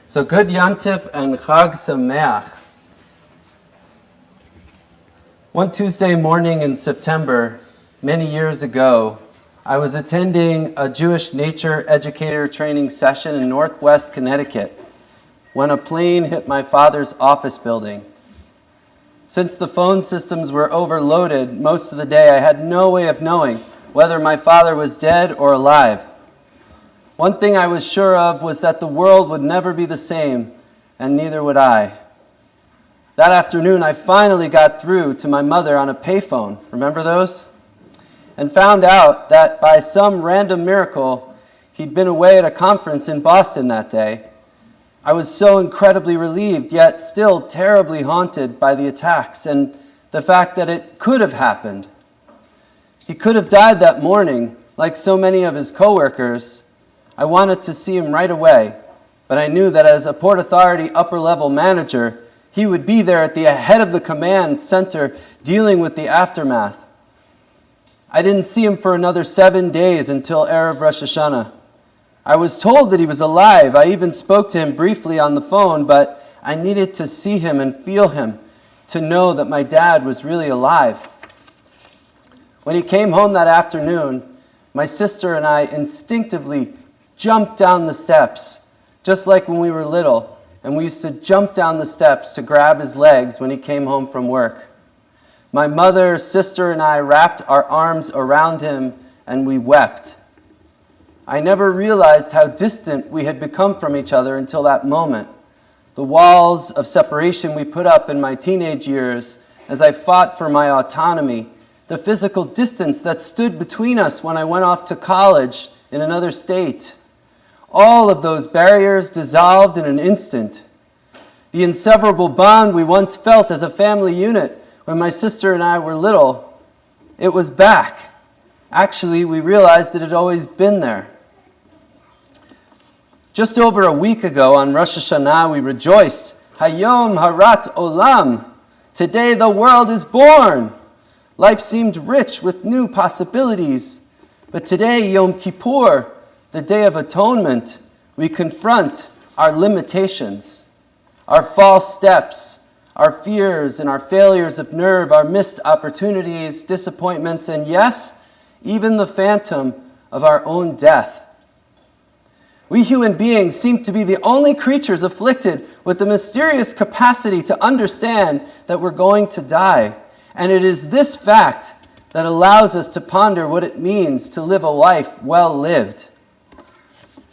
So good Yantif and Chag Sameach. One Tuesday morning in September, many years ago, I was attending a Jewish nature educator training session in Northwest Connecticut when a plane hit my father's office building. Since the phone systems were overloaded most of the day, I had no way of knowing whether my father was dead or alive. One thing I was sure of was that the world would never be the same, and neither would I. That afternoon, I finally got through to my mother on a payphone, remember those? And found out that by some random miracle, he'd been away at a conference in Boston that day. I was so incredibly relieved, yet still terribly haunted by the attacks and the fact that it could have happened. He could have died that morning, like so many of his coworkers. I wanted to see him right away, but I knew that as a Port Authority upper-level manager, he would be there at the head of the command center dealing with the aftermath. I didn't see him for another 7 days until Erev Rosh Hashanah. I was told that he was alive. I even spoke to him briefly on the phone, but I needed to see him and feel him to know that my dad was really alive. When he came home that afternoon, my sister and I instinctively jumped down the steps, just like when we were little, and we used to jump down the steps to grab his legs when he came home from work. My mother, sister, and I wrapped our arms around him, and we wept. I never realized how distant we had become from each other until that moment. The walls of separation we put up in my teenage years as I fought for my autonomy, the physical distance that stood between us when I went off to college in another state. All of those barriers dissolved in an instant. The inseparable bond we once felt as a family unit when my sister and I were little, it was back. Actually, we realized that it had always been there. Just over a week ago on Rosh Hashanah, we rejoiced, Hayom Harat Olam. Today the world is born. Life seemed rich with new possibilities. But today, Yom Kippur, the Day of Atonement, we confront our limitations, our false steps, our fears and our failures of nerve, our missed opportunities, disappointments, and yes, even the phantom of our own death. We human beings seem to be the only creatures afflicted with the mysterious capacity to understand that we're going to die. And it is this fact that allows us to ponder what it means to live a life well lived.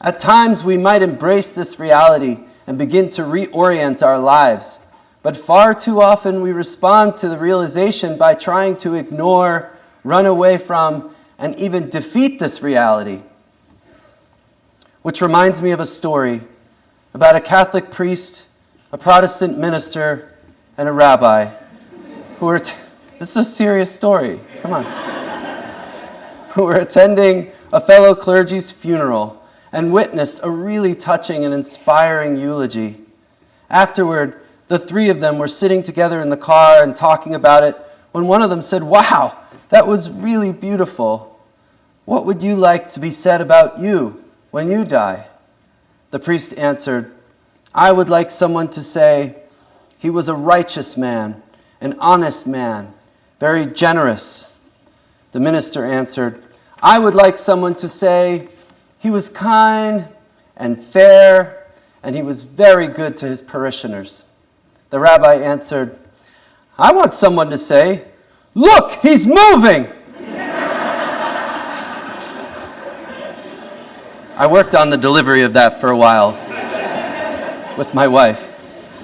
At times, we might embrace this reality and begin to reorient our lives. But far too often, we respond to the realization by trying to ignore, run away from, and even defeat this reality. Which reminds me of a story about a Catholic priest, a Protestant minister, and a rabbi who were, this is a serious story, come on, who were attending a fellow clergy's funeral and witnessed a really touching and inspiring eulogy. Afterward, the three of them were sitting together in the car and talking about it when one of them said, "Wow, that was really beautiful. What would you like to be said about you when you die?" The priest answered, "I would like someone to say, he was a righteous man, an honest man, very generous." The minister answered, "I would like someone to say, he was kind and fair, and he was very good to his parishioners." The rabbi answered, "I want someone to say, look, he's moving." I worked on the delivery of that for a while with my wife.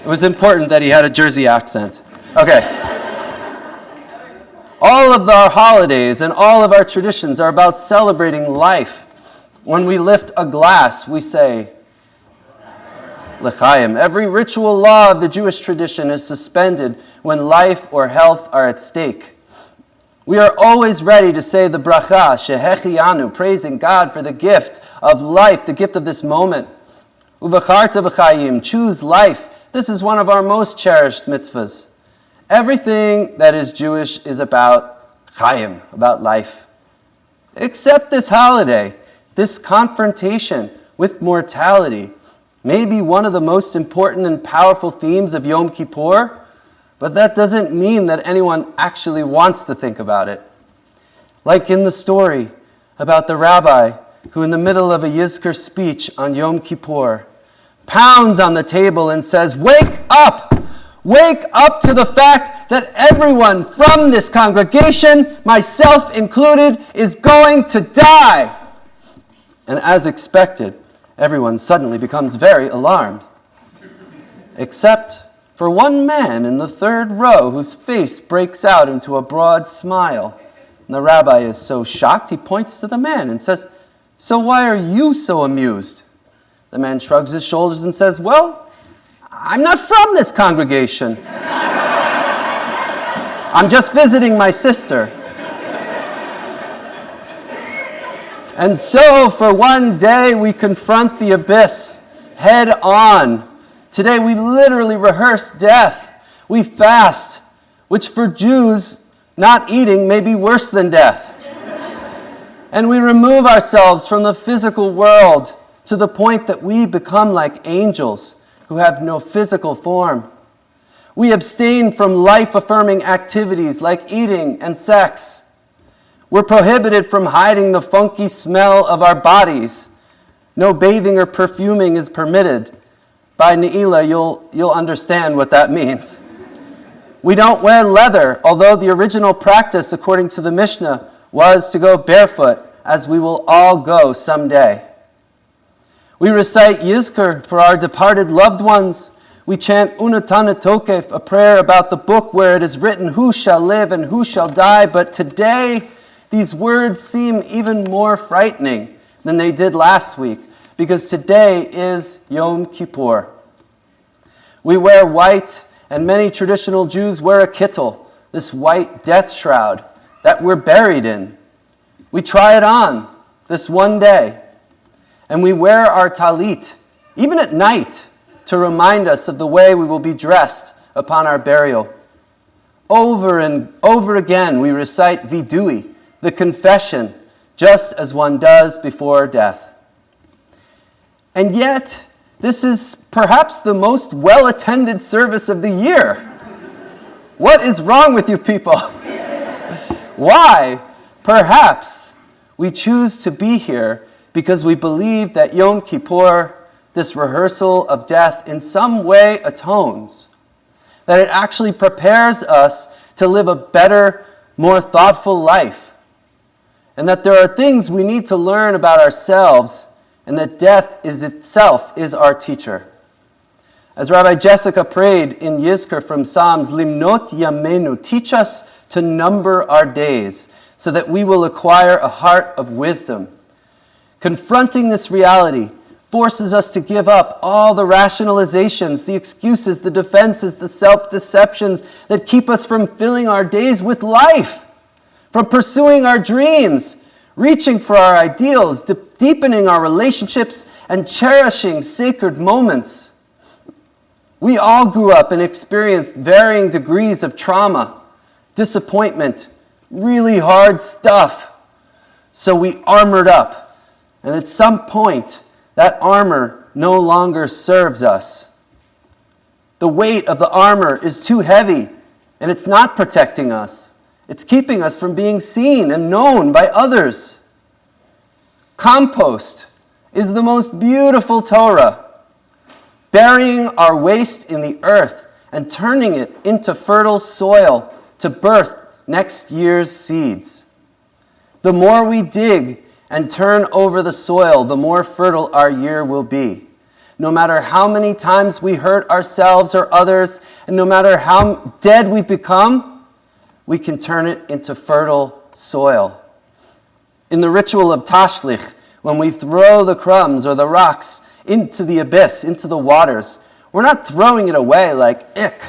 It was important that he had a Jersey accent. Okay. All of our holidays and all of our traditions are about celebrating life. When we lift a glass, we say, L'chaim. Every ritual law of the Jewish tradition is suspended when life or health are at stake. We are always ready to say the bracha, shehechianu, praising God for the gift of life, the gift of this moment. Uvacharta v'chayim, choose life. This is one of our most cherished mitzvahs. Everything that is Jewish is about chayim, about life. Except this holiday, this confrontation with mortality. maybe one of the most important and powerful themes of Yom Kippur, but that doesn't mean that anyone actually wants to think about it. Like in the story about the rabbi who in the middle of a Yizkor speech on Yom Kippur pounds on the table and says, "Wake up! Wake up to the fact that everyone from this congregation, myself included, is going to die." And as expected, everyone suddenly becomes very alarmed. Except for one man in the third row whose face breaks out into a broad smile. And the rabbi is so shocked, he points to the man and says, "So why are you so amused?" The man shrugs his shoulders and says, "Well, I'm not from this congregation. I'm just visiting my sister." And so for one day we confront the abyss head on. Today we literally rehearse death. We fast, which for Jews, not eating may be worse than death. And we remove ourselves from the physical world to the point that we become like angels who have no physical form. We abstain from life-affirming activities like eating and sex. We're prohibited from hiding the funky smell of our bodies. No bathing or perfuming is permitted. By Ne'ilah, you'll understand what that means. We don't wear leather, although the original practice, according to the Mishnah, was to go barefoot, as we will all go someday. We recite Yizkor for our departed loved ones. We chant Unatana Tokef, a prayer about the book where it is written who shall live and who shall die. But today, these words seem even more frightening than they did last week, because today is Yom Kippur. We wear white, and many traditional Jews wear a kittel, this white death shroud that we're buried in. We try it on this one day, and we wear our talit, even at night, to remind us of the way we will be dressed upon our burial. Over and over again, we recite vidui, the confession, just as one does before death. And yet, this is perhaps the most well-attended service of the year. What is wrong with you people? Why? Perhaps we choose to be here because we believe that Yom Kippur, this rehearsal of death, in some way atones, that it actually prepares us to live a better, more thoughtful life, and that there are things we need to learn about ourselves, and that death itself is our teacher. As Rabbi Jessica prayed in Yizkor from Psalms, Limnot Yamenu, teach us to number our days, so that we will acquire a heart of wisdom. Confronting this reality forces us to give up all the rationalizations, the excuses, the defenses, the self-deceptions that keep us from filling our days with life, from pursuing our dreams, reaching for our ideals, deepening our relationships, and cherishing sacred moments. We all grew up and experienced varying degrees of trauma, disappointment, really hard stuff. So we armored up, and at some point, that armor no longer serves us. The weight of the armor is too heavy, and it's not protecting us. It's keeping us from being seen and known by others. Compost is the most beautiful Torah, burying our waste in the earth and turning it into fertile soil to birth next year's seeds. The more we dig and turn over the soil, the more fertile our year will be. No matter how many times we hurt ourselves or others, and no matter how dead we become, we can turn it into fertile soil. In the ritual of Tashlich, when we throw the crumbs or the rocks into the abyss, into the waters, we're not throwing it away like ick.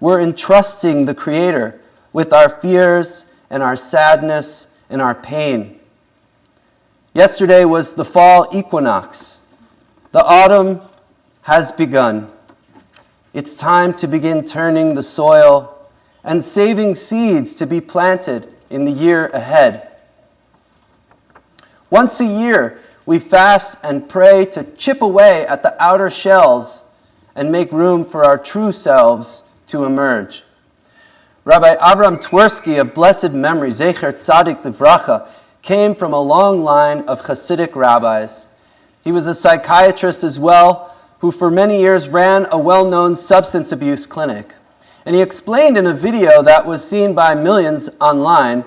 We're entrusting the Creator with our fears and our sadness and our pain. Yesterday was the fall equinox. The autumn has begun. It's time to begin turning the soil and saving seeds to be planted in the year ahead. Once a year, we fast and pray to chip away at the outer shells and make room for our true selves to emerge. Rabbi Avram Twersky of blessed memory, Zecher Tzadik Livracha, came from a long line of Hasidic rabbis. He was a psychiatrist as well, who for many years ran a well-known substance abuse clinic. And he explained in a video that was seen by millions online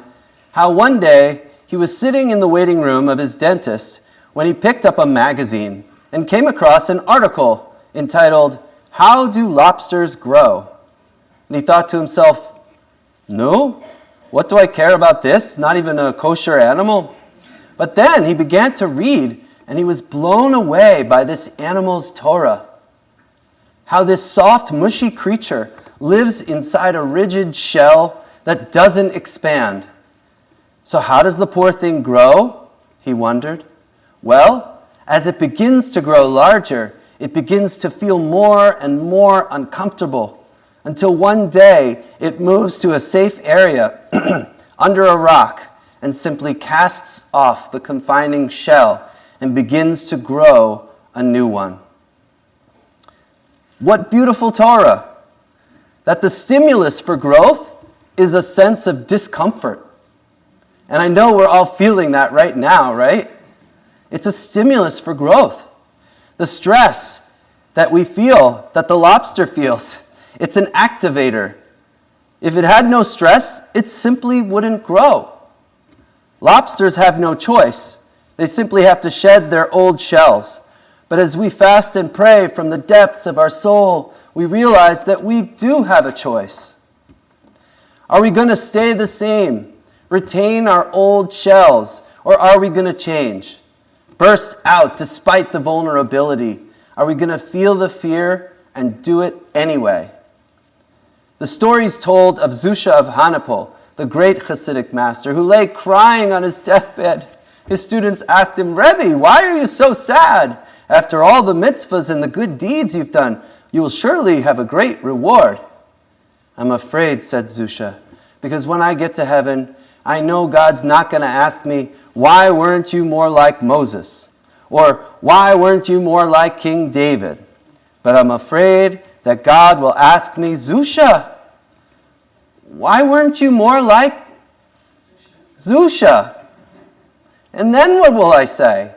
how one day he was sitting in the waiting room of his dentist when he picked up a magazine and came across an article entitled, "How Do Lobsters Grow?" And he thought to himself, "No, what do I care about this? Not even a kosher animal." But then he began to read, and he was blown away by this animal's Torah. How this soft, mushy creature lives inside a rigid shell that doesn't expand. So how does the poor thing grow? He wondered. Well, as it begins to grow larger, it begins to feel more and more uncomfortable until one day it moves to a safe area under a rock and simply casts off the confining shell and begins to grow a new one. What beautiful Torah! That the stimulus for growth is a sense of discomfort. And I know we're all feeling that right now, right? It's a stimulus for growth. The stress that we feel, that the lobster feels, it's an activator. If it had no stress, it simply wouldn't grow. Lobsters have no choice. They simply have to shed their old shells. But as we fast and pray from the depths of our soul, we realize that we do have a choice. Are we going to stay the same, retain our old shells, or are we going to change? Burst out despite the vulnerability? Are we going to feel the fear and do it anyway? The stories told of Zusha of Hanipol, the great Hasidic master, who lay crying on his deathbed. His students asked him, "Rebbe, why are you so sad? After all the mitzvahs and the good deeds you've done, you will surely have a great reward." "I'm afraid," said Zusha, "because when I get to heaven, I know God's not going to ask me, 'Why weren't you more like Moses?' or 'Why weren't you more like King David?' But I'm afraid that God will ask me, 'Zusha, why weren't you more like Zusha?' And then what will I say?"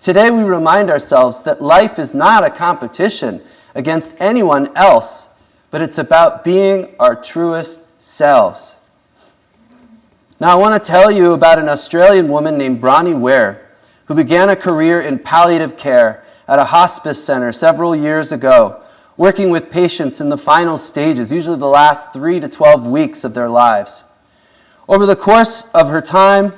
Today we remind ourselves that life is not a competition against anyone else, but it's about being our truest selves. Now I want to tell you about an Australian woman named Bronnie Ware, who began a career in palliative care at a hospice center several years ago, working with patients in the final stages, usually the last 3 to 12 weeks of their lives. Over the course of her time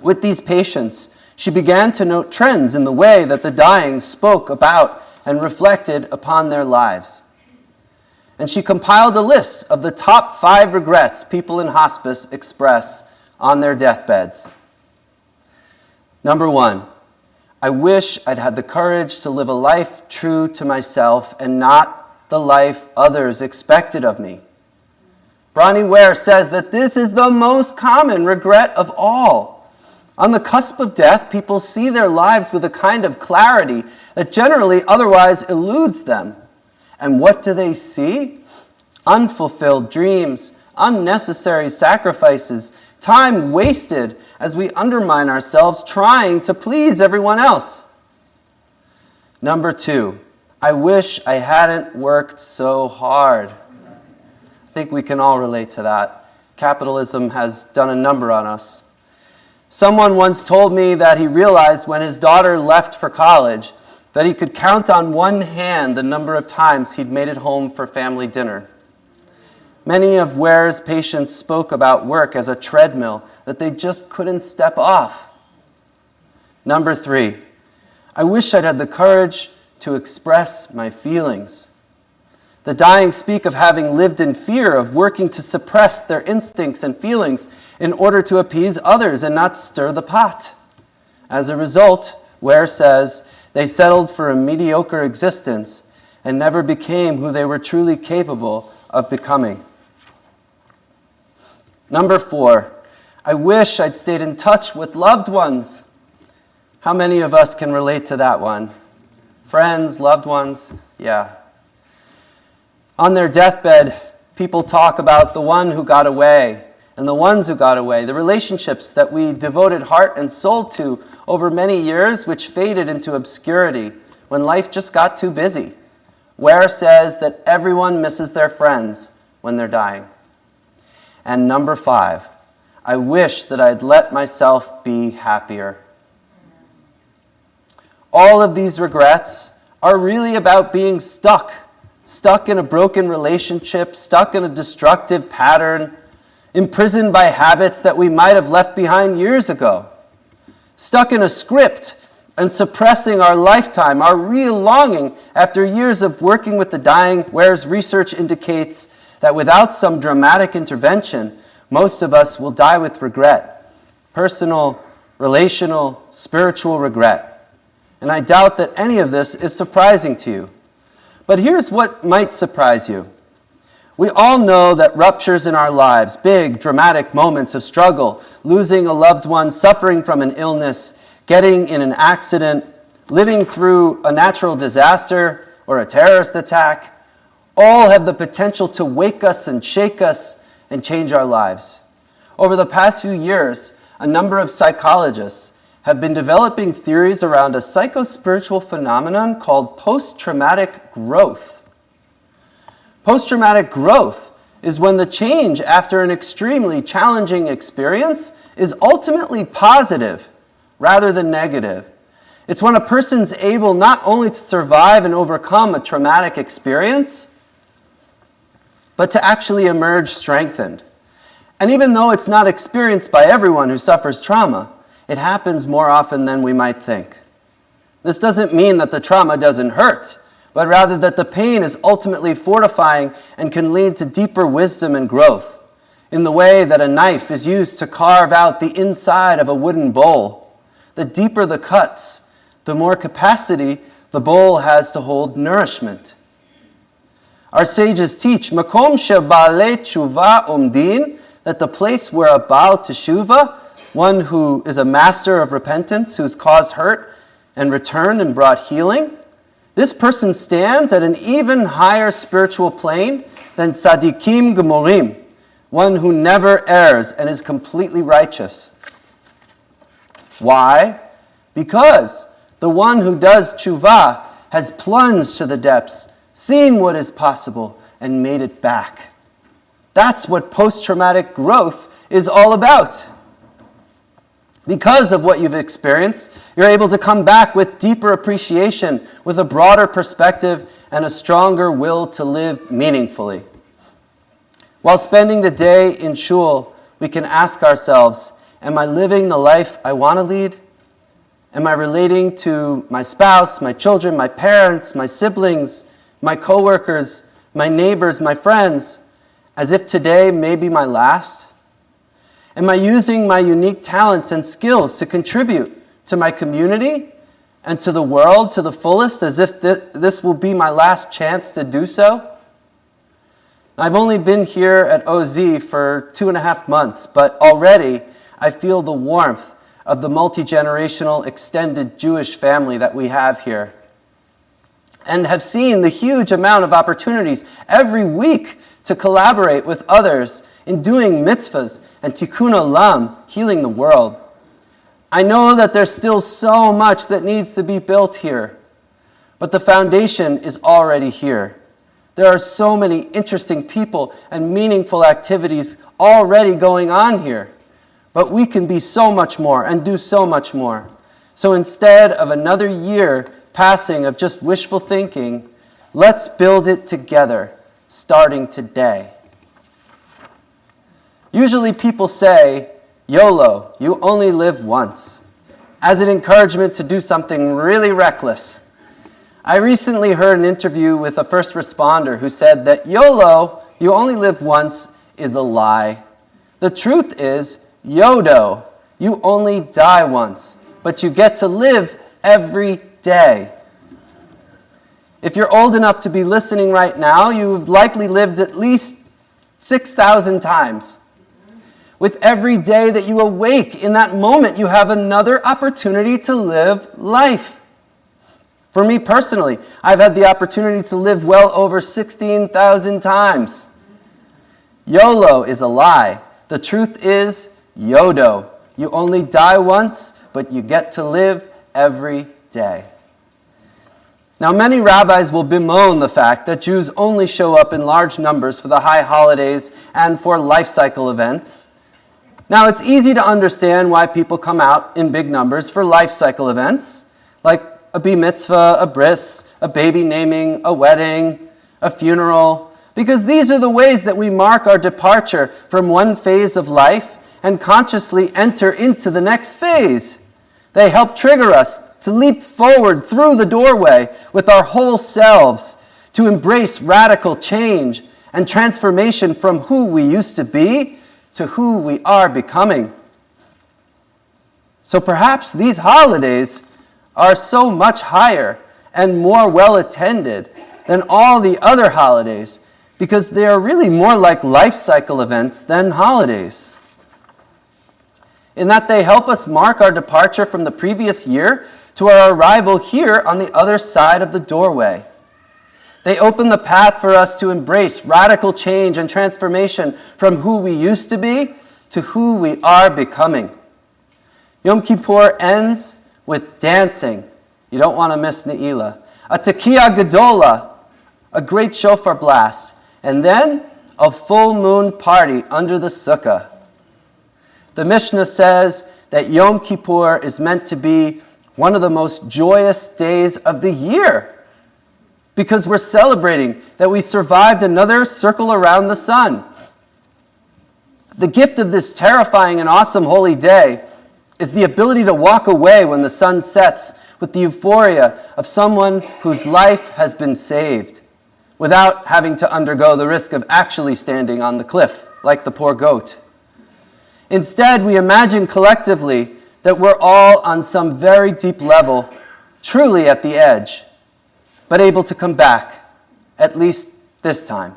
with these patients, she began to note trends in the way that the dying spoke about and reflected upon their lives. And she compiled a list of the top 5 regrets people in hospice express on their deathbeds. Number 1, I wish I'd had the courage to live a life true to myself and not the life others expected of me. Bronnie Ware says that this is the most common regret of all. On the cusp of death, people see their lives with a kind of clarity that generally otherwise eludes them. And what do they see? Unfulfilled dreams, unnecessary sacrifices, time wasted as we undermine ourselves trying to please everyone else. Number 2, I wish I hadn't worked so hard. I think we can all relate to that. Capitalism has done a number on us. Someone once told me that he realized when his daughter left for college that he could count on one hand the number of times he'd made it home for family dinner. Many of Ware's patients spoke about work as a treadmill that they just couldn't step off. Number 3, I wish I'd had the courage to express my feelings. The dying speak of having lived in fear, of working to suppress their instincts and feelings in order to appease others and not stir the pot. As a result, Ware says, they settled for a mediocre existence and never became who they were truly capable of becoming. Number 4, I wish I'd stayed in touch with loved ones. How many of us can relate to that one? Friends, loved ones? Yeah. On their deathbed, people talk about the one who got away and the ones who got away, the relationships that we devoted heart and soul to over many years, which faded into obscurity when life just got too busy. Ware says that everyone misses their friends when they're dying. And number 5, I wish that I'd let myself be happier. All of these regrets are really about being stuck in a broken relationship, stuck in a destructive pattern, imprisoned by habits that we might have left behind years ago, stuck in a script and suppressing our lifetime, our real longing after years of working with the dying, whereas research indicates that without some dramatic intervention, most of us will die with regret, personal, relational, spiritual regret. And I doubt that any of this is surprising to you. But here's what might surprise you. We all know that ruptures in our lives, big, dramatic moments of struggle, losing a loved one, suffering from an illness, getting in an accident, living through a natural disaster or a terrorist attack, all have the potential to wake us and shake us and change our lives. Over the past few years, a number of psychologists have been developing theories around a psychospiritual phenomenon called post-traumatic growth. Post-traumatic growth is when the change after an extremely challenging experience is ultimately positive rather than negative. It's when a person's able not only to survive and overcome a traumatic experience, but to actually emerge strengthened. And even though it's not experienced by everyone who suffers trauma, it happens more often than we might think. This doesn't mean that the trauma doesn't hurt, but rather that the pain is ultimately fortifying and can lead to deeper wisdom and growth, in the way that a knife is used to carve out the inside of a wooden bowl. The deeper the cuts, the more capacity the bowl has to hold nourishment. Our sages teach, Makom sheba'alei tshuva omdin, that the place where a Baal Teshuvah, one who is a master of repentance, who's caused hurt and returned and brought healing, this person stands at an even higher spiritual plane than tzadikim gemorim, one who never errs and is completely righteous. Why? Because the one who does tshuva has plunged to the depths, seen what is possible, and made it back. That's what post-traumatic growth is all about. Because of what you've experienced, you're able to come back with deeper appreciation, with a broader perspective, and a stronger will to live meaningfully. While spending the day in shul, we can ask ourselves, am I living the life I want to lead? Am I relating to my spouse, my children, my parents, my siblings, my coworkers, my neighbors, my friends, as if today may be my last? Am I using my unique talents and skills to contribute to my community and to the world to the fullest, as if this will be my last chance to do so? I've only been here at OZ for 2.5 months, but already I feel the warmth of the multi-generational extended Jewish family that we have here, and have seen the huge amount of opportunities every week to collaborate with others in doing mitzvahs and tikkun olam, healing the world. I know that there's still so much that needs to be built here, but the foundation is already here. There are so many interesting people and meaningful activities already going on here, but we can be so much more and do so much more. So instead of another year passing of just wishful thinking, let's build it together, starting today. Usually people say, YOLO, you only live once, as an encouragement to do something really reckless. I recently heard an interview with a first responder who said that YOLO, you only live once, is a lie. The truth is, YODO, you only die once, but you get to live every day. If you're old enough to be listening right now, you've likely lived at least 6,000 times. With every day that you awake, in that moment, you have another opportunity to live life. For me personally, I've had the opportunity to live well over 16,000 times. YOLO is a lie. The truth is YODO. You only die once, but you get to live every day. Now, many rabbis will bemoan the fact that Jews only show up in large numbers for the high holidays and for life cycle events. Now, it's easy to understand why people come out in big numbers for life cycle events, like a bar mitzvah, a bris, a baby naming, a wedding, a funeral, because these are the ways that we mark our departure from one phase of life and consciously enter into the next phase. They help trigger us to leap forward through the doorway with our whole selves, to embrace radical change and transformation from who we used to be to who we are becoming. So perhaps these holidays are so much higher and more well attended than all the other holidays because they are really more like life cycle events than holidays. In that they help us mark our departure from the previous year to our arrival here on the other side of the doorway. They open the path for us to embrace radical change and transformation from who we used to be to who we are becoming. Yom Kippur ends with dancing. You don't want to miss Ne'ilah. A tekiah gedola, a great shofar blast, and then a full moon party under the sukkah. The Mishnah says that Yom Kippur is meant to be one of the most joyous days of the year, because we're celebrating that we survived another circle around the sun. The gift of this terrifying and awesome holy day is the ability to walk away when the sun sets with the euphoria of someone whose life has been saved, without having to undergo the risk of actually standing on the cliff, like the poor goat. Instead, we imagine collectively that we're all on some very deep level, truly at the edge, but able to come back, at least this time.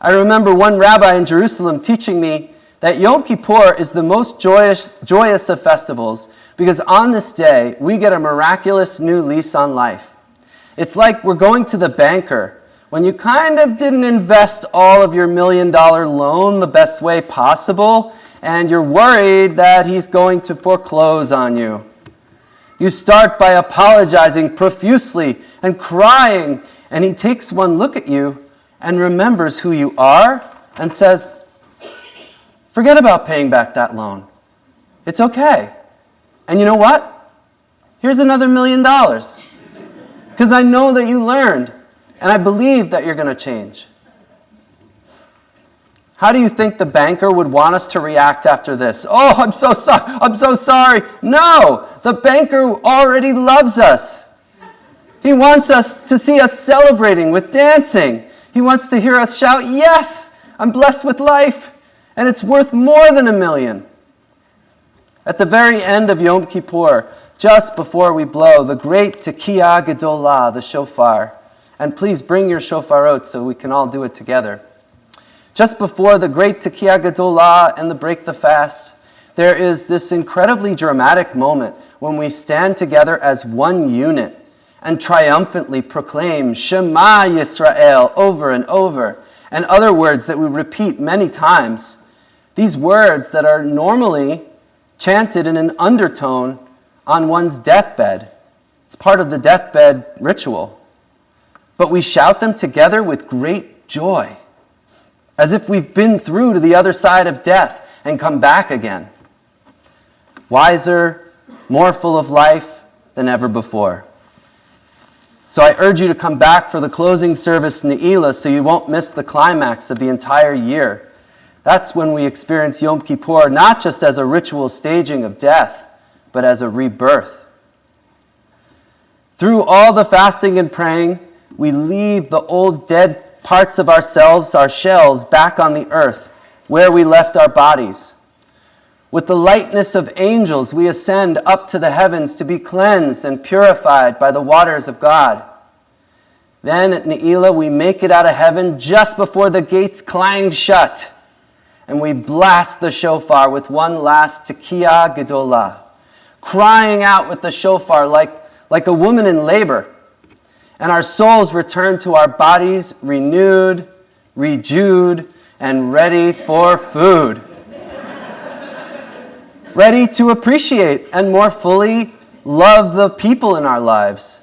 I remember one rabbi in Jerusalem teaching me that Yom Kippur is the most joyous of festivals because on this day, we get a miraculous new lease on life. It's like we're going to the banker when you kind of didn't invest all of your $1 million loan the best way possible, and you're worried that he's going to foreclose on you. You start by apologizing profusely and crying, and he takes one look at you and remembers who you are and says, forget about paying back that loan. It's okay. And you know what? Here's another $1 million. Because I know that you learned, and I believe that you're going to change. How do you think the banker would want us to react after this? Oh, I'm so sorry. I'm so sorry. No, the banker already loves us. He wants us to see us celebrating with dancing. He wants to hear us shout, yes, I'm blessed with life, and it's worth more than $1 million. At the very end of Yom Kippur, just before we blow the great tekiah gedolah, the shofar, and please bring your shofarot so we can all do it together. Just before the great tekiah gedolah and the break the fast, there is this incredibly dramatic moment when we stand together as one unit and triumphantly proclaim Shema Yisrael over and over, and other words that we repeat many times. These words that are normally chanted in an undertone on one's deathbed. It's part of the deathbed ritual. But we shout them together with great joy, as if we've been through to the other side of death and come back again, wiser, more full of life than ever before. So I urge you to come back for the closing service Ne'ilah so you won't miss the climax of the entire year. That's when we experience Yom Kippur not just as a ritual staging of death, but as a rebirth. Through all the fasting and praying, we leave the old dead parts of ourselves, our shells, back on the earth, where we left our bodies. With the lightness of angels, we ascend up to the heavens to be cleansed and purified by the waters of God. Then at Ne'ilah, we make it out of heaven just before the gates clanged shut. and we blast the shofar with one last tekiah gedolah, crying out with the shofar like a woman in labor. And our souls return to our bodies renewed, rejewed, and ready for food. Ready to appreciate and more fully love the people in our lives.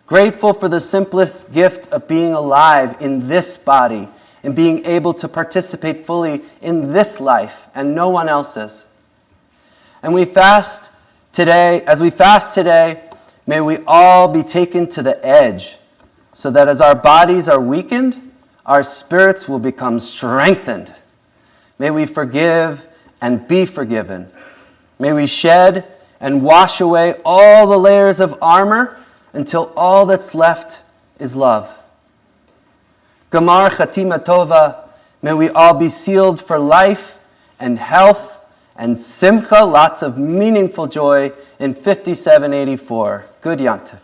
Grateful for the simplest gift of being alive in this body and being able to participate fully in this life and no one else's. And as we fast today, may we all be taken to the edge so that as our bodies are weakened, our spirits will become strengthened. May we forgive and be forgiven. May we shed and wash away all the layers of armor until all that's left is love. Gamar Chatima Tova, may we all be sealed for life and health and simcha, lots of meaningful joy in 5784. Good Yantiv.